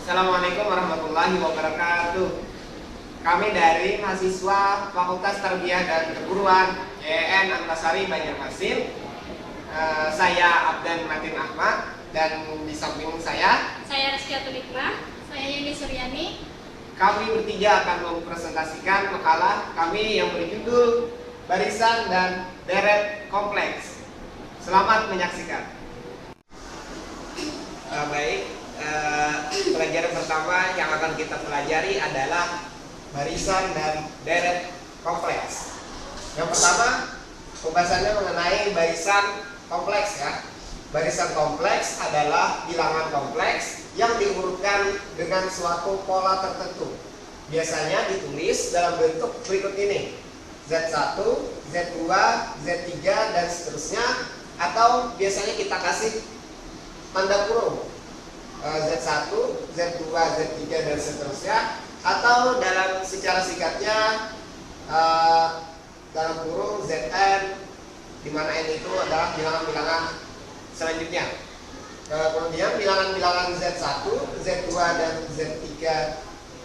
Assalamualaikum warahmatullahi wabarakatuh. Kami dari mahasiswa Fakultas Tarbiyah dan Keguruan YN Antasari Banjarmasin. Saya Abdan Matin Ahmad, dan di samping saya Rizky Atulikma. Saya Yuni Suryani. Kami bertiga akan mempresentasikan makalah kami yang berjudul Barisan dan Deret Kompleks. Selamat menyaksikan. Pelajaran pertama yang akan kita pelajari adalah barisan dan deret kompleks. Yang pertama, pembahasannya mengenai barisan kompleks ya. Barisan kompleks adalah bilangan kompleks yang diurutkan dengan suatu pola tertentu. Biasanya ditulis dalam bentuk berikut ini: Z1, Z2, Z3 dan seterusnya, atau biasanya kita kasih tanda kurung Z1, Z2, Z3 dan seterusnya, atau dalam secara singkatnya dalam kurung ZN, di mana N itu adalah bilangan-bilangan selanjutnya. Kemudian bilangan-bilangan Z1, Z2 dan Z3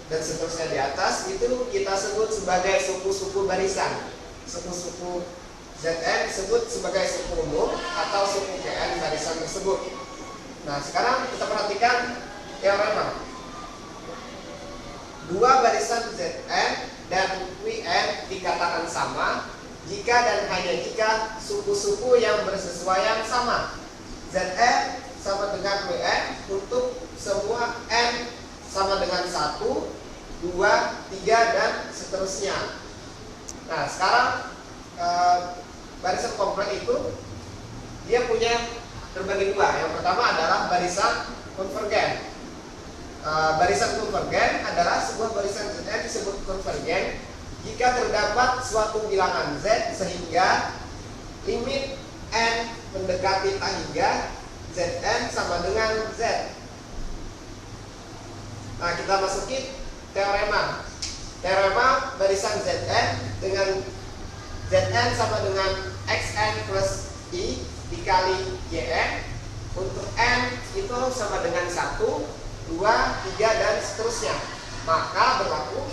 dan seterusnya di atas itu kita sebut sebagai suku-suku barisan. Suku-suku ZN disebut sebagai suku umum atau suku KN barisan tersebut. Nah, sekarang kita perhatikan teorema. Dua barisan Zn dan Wn dikatakan sama jika dan hanya jika suku-suku yang bersesuaian sama. Zn sama dengan Wn untuk semua n sama dengan 1, 2, 3 dan seterusnya. Nah, sekarang barisan kompleks itu dia punya terbagi dua. Yang pertama adalah barisan konvergen. Barisan konvergen adalah sebuah barisan Zn disebut konvergen jika terdapat suatu bilangan Z sehingga limit n mendekati tak hingga Zn sama dengan Z. Nah, kita masuki teorema. Teorema barisan Zn dengan Zn sama dengan Xn plus I dikali Yn, untuk n itu sama dengan 1, 2, 3 dan seterusnya. Maka berlaku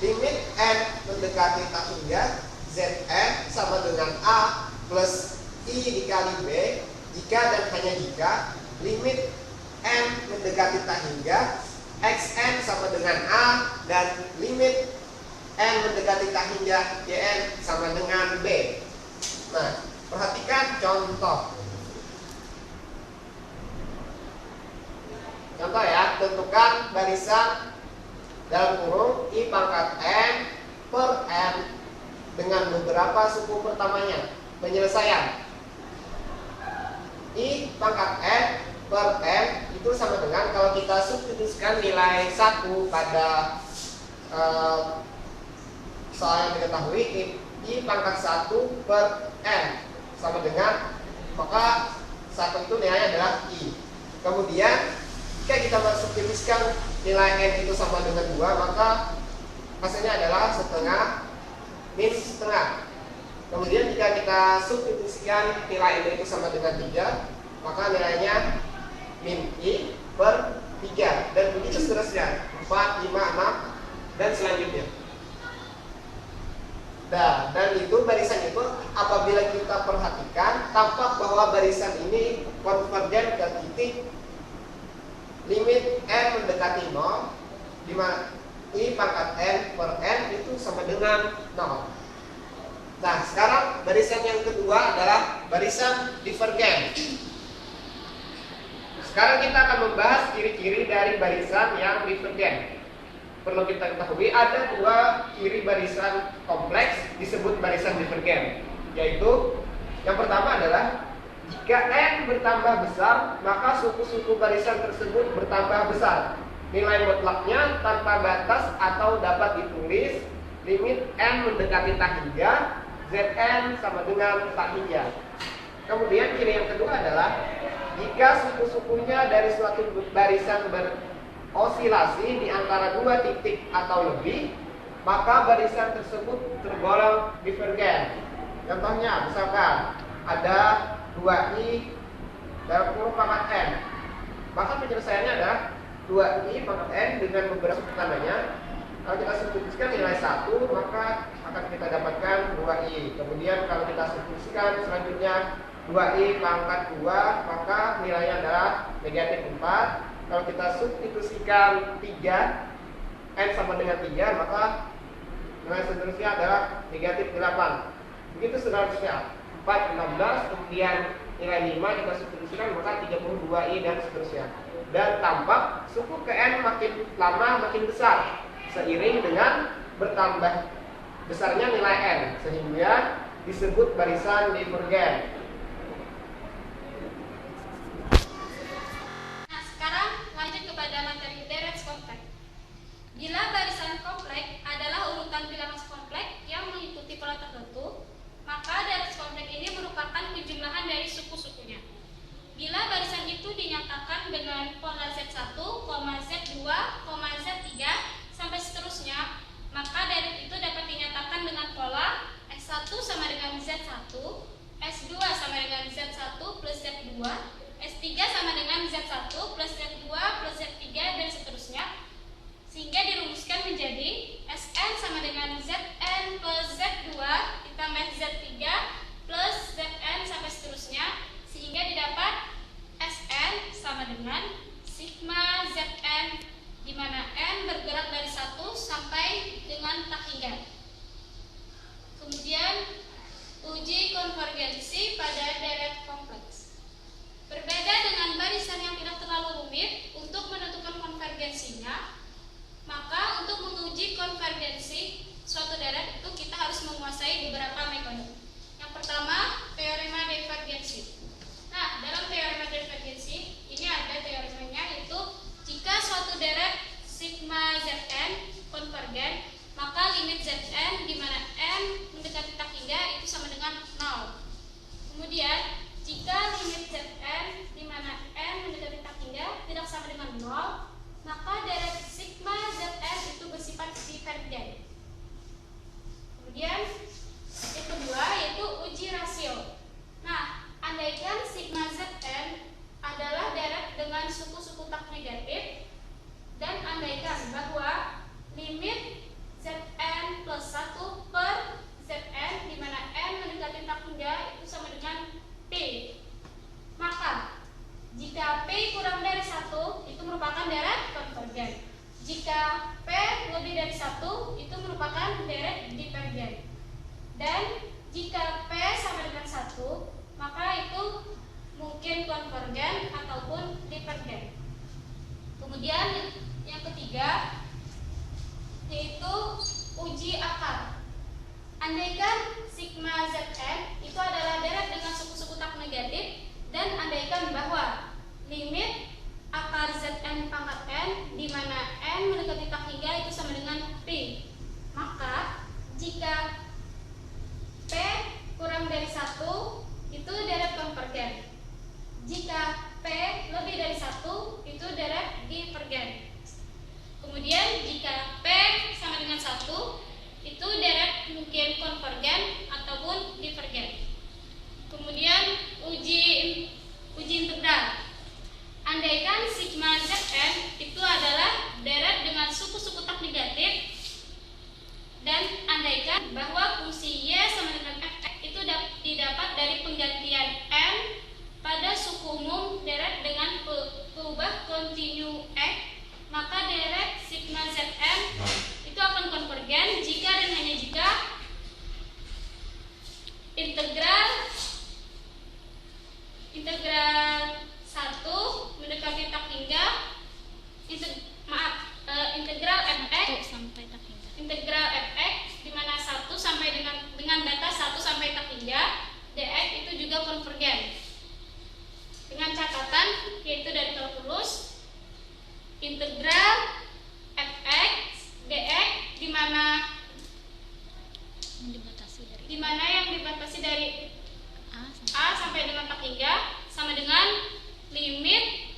limit n mendekati tak hingga Zn sama dengan A plus I dikali B jika dan hanya jika limit n mendekati tak hingga Xn sama dengan A dan limit n mendekati tak hingga Yn sama dengan B. Nah, perhatikan contoh. Contoh ya, tentukan barisan dalam kurung I pangkat N per N dengan beberapa suku pertamanya. Penyelesaian I pangkat N per N itu sama dengan, kalau kita substitusikan nilai 1 pada soal yang diketahui, I pangkat 1 per N sama dengan, maka 1 itu nilainya adalah I. Kemudian jika kita substitusikan nilai N itu sama dengan 2, maka hasilnya adalah setengah min setengah. Kemudian jika kita substitusikan nilai N itu sama dengan 3, maka nilainya min I per 3, dan begitu seterusnya 4, 5, 6 dan selanjutnya. Nah, dan itu barisan itu apabila kita perhatikan tampak bahwa barisan ini konvergen ke titik limit n mendekati 0, di mana I pangkat n per n itu sama dengan 0. Nah, sekarang barisan yang kedua adalah barisan divergen. Sekarang kita akan membahas ciri-ciri dari barisan yang divergen. Perlu kita ketahui ada dua ciri barisan kompleks disebut barisan divergen, yaitu yang pertama adalah jika n bertambah besar, maka suku-suku barisan tersebut bertambah besar. Nilai mutlaknya tanpa batas atau dapat ditulis limit n mendekati tak hingga Zn sama dengan tak hingga. Kemudian ciri yang kedua adalah jika suku-sukunya dari suatu barisan osilasi di antara dua titik atau lebih, maka barisan tersebut tergolong divergen. Contohnya, misalkan ada 2i dalam kurung pangkat n, maka penyelesaiannya adalah 2i pangkat n dengan beberapa tandanya. Kalau kita substitusikan nilai 1, maka akan kita dapatkan 2i. Kemudian kalau kita substitusikan selanjutnya 2i pangkat 2, maka nilainya adalah negatif 4. Kalau kita substitusikan 3, n sama dengan 3, maka nilai seterusnya adalah negatif 8. Begitu seterusnya, 4, 16, kemudian nilai 5 kita substitusikan, maka 32i dan seterusnya. Dan tampak suku ke n makin lama makin besar seiring dengan bertambah besarnya nilai n, sehingga disebut barisan divergen. Nah, sekarang lanjut kepada materi deret kompleks. Bila barisan kompleks adalah urutan bilangan kompleks yang mengikuti pola tertentu, maka deret kompleks ini merupakan penjumlahan dari suku-sukunya. Bila barisan itu dinyatakan dengan pola Z1, Z2, Z3, sampai seterusnya, maka deret itu dapat dinyatakan dengan pola S1 sama dengan Z1, S2 sama dengan Z1 plus Z2, S3 sama dengan Z1 plus Z2 plus Z3 dan seterusnya, sehingga dirumuskan menjadi Sn sama dengan Zn plus Z2 ditambah Z3 plus Zn sampai seterusnya, sehingga didapat Sn sama dengan sigma Zn, di mana n bergerak dari 1 sampai dengan tak hingga. Kemudian uji konvergensi pada deret kompleks. Berbeda dengan barisan yang tidak terlalu rumit untuk menentukan konvergensinya, maka untuk menguji konvergensi suatu deret itu kita harus menguasai beberapa metode. Yang pertama, teorema divergensi. Nah, dalam teorema divergensi ini ada teoremanya, yaitu jika suatu deret sigma Zn konvergen, maka limit Zn di mana n mendekati tak hingga itu sama dengan 0. Kemudian, jika limit Zn di mana n mendekati tak hingga tidak sama dengan 0, maka deret sigma Zn itu bersifat divergen. Kemudian, yang kedua yaitu uji rasio. Nah, andaikan sigma Zn adalah deret dengan suku-suku tak negatif, dan andaikan bahwa limit Zn plus 1 per Zn di mana n mendekati tak hingga itu sama dengan P, maka jika P kurang dari 1 itu merupakan deret konvergen. Jika P lebih dari 1 itu merupakan deret divergen. Dan jika P sama dengan 1, maka itu mungkin konvergen ataupun divergen. Kemudian yang ketiga yaitu uji akar. Andaikan sigma Zn itu adalah deret dengan suku-suku tak negatif, dan andaikan bahwa limit akar Zn pangkat n di mana n mendekati tak hingga itu sama dengan P, maka jika P kurang dari 1 itu deret konvergen. Jika P lebih dari 1 itu deret divergen. Kemudian jika P sama dengan 1 itu deret mungkin konvergen ataupun divergen. Kemudian uji integral. Andaikan sigma Zn itu adalah deret dengan suku-suku tak negatif, dan andaikan bahwa fungsi y sama dengan f itu didapat dari penggantian n pada suku umum deret dengan peubah kontinu x, maka deret sigma Zn itu akan konvergen jika dan hanya jika integral 1 mendekati tak hingga integral fx sampai tak hingga. Integral fx di mana 1 sampai dengan data 1 sampai tak hingga dx itu juga konvergen. Dengan catatan yaitu dari kalkulus integral fx dx di mana yang dibatasi dari a sampai dengan tak hingga sama dengan limit